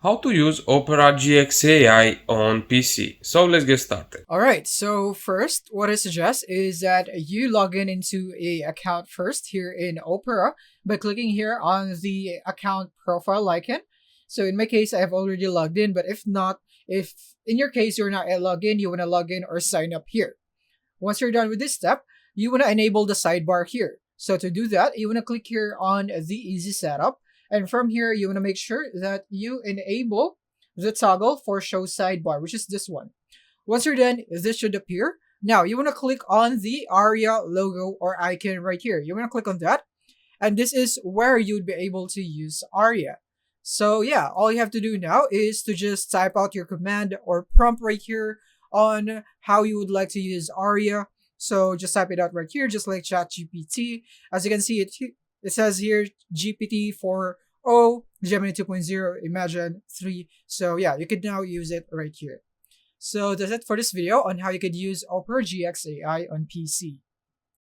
How to use Opera GXAI on PC. So let's get started. Alright, so first, what I suggest is that you log in into a account first here in Opera by clicking here on the account profile icon. So in my case, I have already logged in, but if not, if in your case you're not logged in, you want to log in or sign up here. Once you're done with this step, you want to enable the sidebar here. So to do that, you want to click here on the easy setup. And from here, you want to make sure that you enable the toggle for show sidebar, which is this one. Once you're done, this should appear. Now, you want to click on the Aria logo or icon right here. You want to click on that. And this is where you'd be able to use Aria. So yeah, all you have to do now is to just type out your command or prompt right here on how you would like to use Aria. So just type it out right here, just like ChatGPT. As you can see, it says here GPT 4.0, Gemini 2.0, Imagine 3. So yeah, you can now use it right here. So that's it for this video on how you could use Opera GX AI on PC.